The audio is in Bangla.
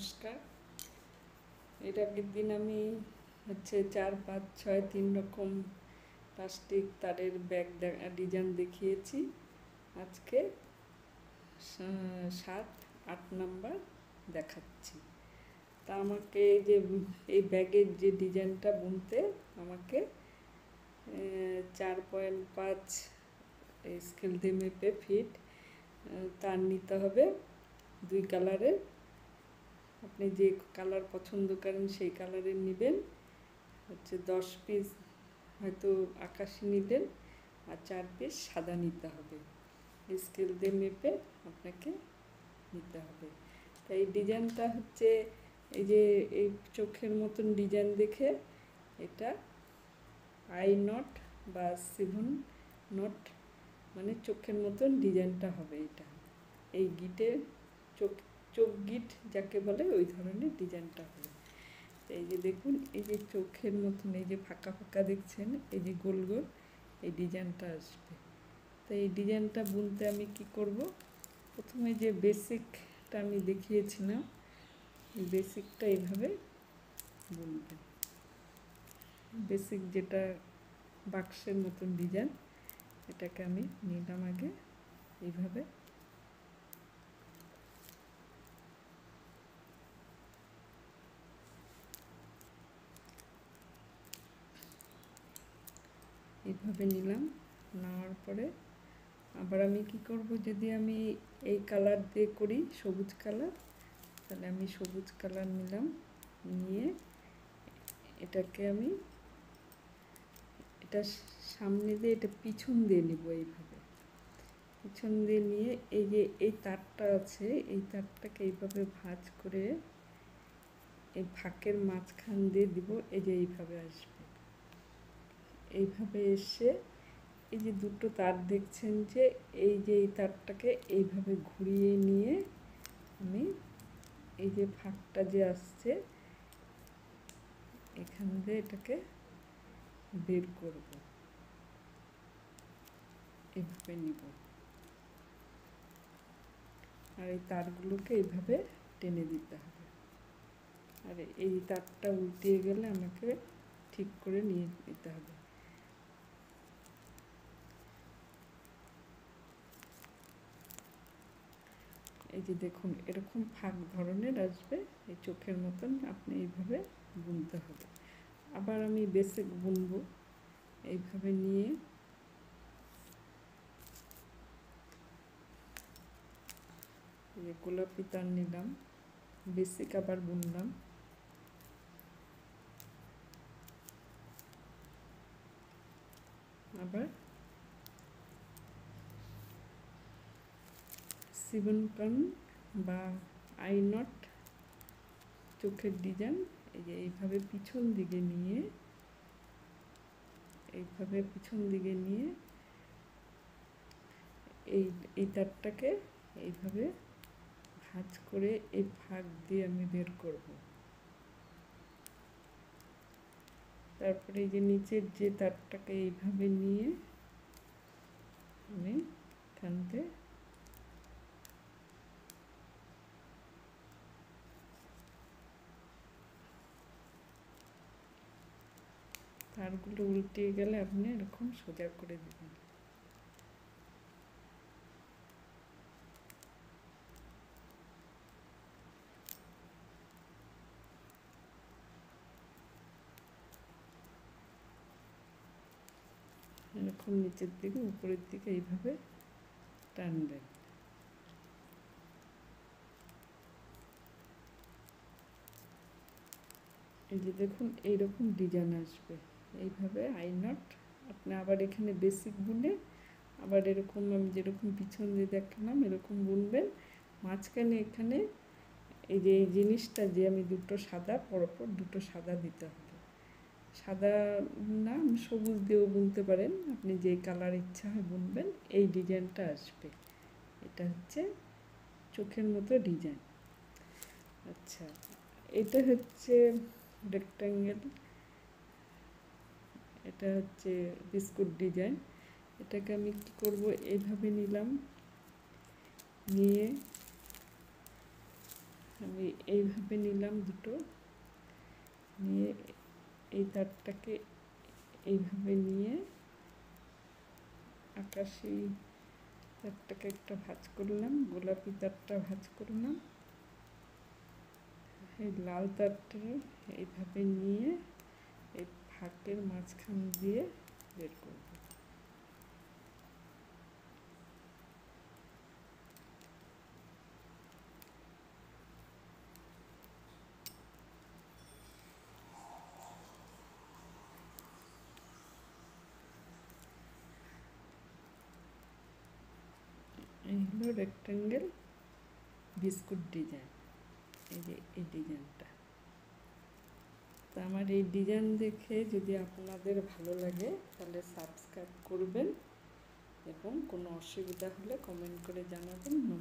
নমস্কার। এর আগের দিন আমি 4, 5, 6 3 রকম প্লাস্টিক তারের ব্যাগ ডিজাইন দেখিয়েছি। আজকে 7, 8 নাম্বার দেখাচ্ছি। তা আমাকে এই ব্যাগের যে ডিজাইনটা বুনতে আমাকে 4.5 স্কেল দিয়ে মেপে ফিট তার নিতে হবে 2 কালারের। আপনি যে কালার পছন্দ করেন সেই কালারের নেবেন। 10 পিস হয়তো আকাশি নিলেন, আর 4 পিস সাদা নিতে হবে। স্কেল দিয়ে মেপে আপনাকে নিতে হবে। তাই এই ডিজাইনটা এই চোখের মতন ডিজাইন দেখে এটা আই নট বা 7 নট মানে চোখের মতন ডিজাইনটা হবে। এটা এই গিটের চোখ গিট যাকে বলে ওই ধরনের ডিজাইনটা হবে। এই যে দেখুন, এই যে চোখের মতন এই যে ফাঁকা ফাঁকা দেখছেন, এই যে গোল গোল এই ডিজাইনটা আসবে। তো এই ডিজাইনটা বুনতে আমি কি করব, প্রথমে যে বেসিকটা আমি দেখিয়েছিলাম এই বেসিকটা এইভাবে বুনবেন। বেসিক যেটা বাক্সের মতন ডিজাইন, এটাকে আমি নিলাম আগে এইভাবে। এইভাবে নিলাম, নেওয়ার পরে আবার আমি কি করব, যদি আমি এই কালার দিয়ে করি সবুজ কালার, তাহলে আমি সবুজ কালার নিলাম, নিয়ে এটাকে আমি এটা সামনে দিয়ে এটা পিছন দিয়ে নিব। এইভাবে পিছন দিয়ে নিয়ে এই যে এই তারটা আছে, এই তারটাকে এইভাবে ভাঁজ করে এই ফাঁকের মাঝখান দিয়ে দিব। এই যে এইভাবে আসবে, এইভাবে এসে এই যে দুটো তার দেখছেন, যে এই যে এই তারটাকে এইভাবে ঘুরিয়ে নিয়ে আমি এই যে ফাঁকটা যে আসছে এখান দিয়ে এটাকে বের করব, এইভাবে নিব। আর এই তারগুলোকে এইভাবে টেনে দিতে হবে। আর এই তারটা উল্টিয়ে গেলে আমাকে ঠিক করে নিয়ে নিতে হবে। এই যে দেখুন, এরকম ফাঁক ধরনের আসবে, এই চোখের মতন আপনি এইভাবে বুনতে হবে। আবার আমি বেসিক বুনবো এইভাবে নিয়ে এই যে গোলাপি তার নিলাম, বেসিক আবার বুনলাম। আবার 7 কান বা আই নট চোখের ডিজাইন এই যে এইভাবে পিছন দিকে নিয়ে এই তারটাকে এইভাবে ভাঁজ করে এই ফাঁক দিয়ে আমি বের করব। তারপরে এই যে নিচের যে তারটাকে এইভাবে নিয়ে আমি এখান থেকে তারগুলো উল্টে গেলে আপনি এরকম সোজা করে দেবেন। এরকম নিচের দিকে উপরের দিকে এইভাবে টানবেন। এই যে দেখুন, এইরকম ডিজাইন আসবে। এইভাবে আই নট আপনি আবার এখানে বেসিক বুনে আবার এরকম আমি যেরকম পিছন দিয়ে দেখালাম এরকম বুনবেন। মাঝখানে এখানে এই যে এই জিনিসটা যে আমি দুটো সাদা পরপর দুটো সাদা দিতে হবে। সাদা না, সবুজ দিয়েও বুনতে পারেন, আপনি যে কালার ইচ্ছা হয় বুনবেন। এই ডিজাইনটা আসবে। এটা চোখের মতো ডিজাইন। আচ্ছা, এটা রেক্ট্যাঙ্গেল, এটা বিস্কুট ডিজাইন। এটাকে আমি কি করব, এইভাবে নিলাম, নিয়ে আমি এইভাবে নিলাম দুটো, নিয়ে এই তারটাকে এইভাবে নিয়ে আকাশি তারটাকে একটা ভাঁজ করলাম, গোলাপি তারটা ভাঁজ করলাম, এই লাল তারটা এইভাবে নিয়ে এই ফাঁকের মাঝখান দিয়ে বের করব। এই হলো রেক্ট্যাঙ্গেল বিস্কুট ডিজাইন। এই যে এই ডিজাইনটা। তো আমার এই ডিজাইন দেখে যদি আপনাদের ভালো লাগে তাহলে সাবস্ক্রাইব করবেন এবং কোনো অসুবিধা হলে কমেন্ট করে জানাবেন।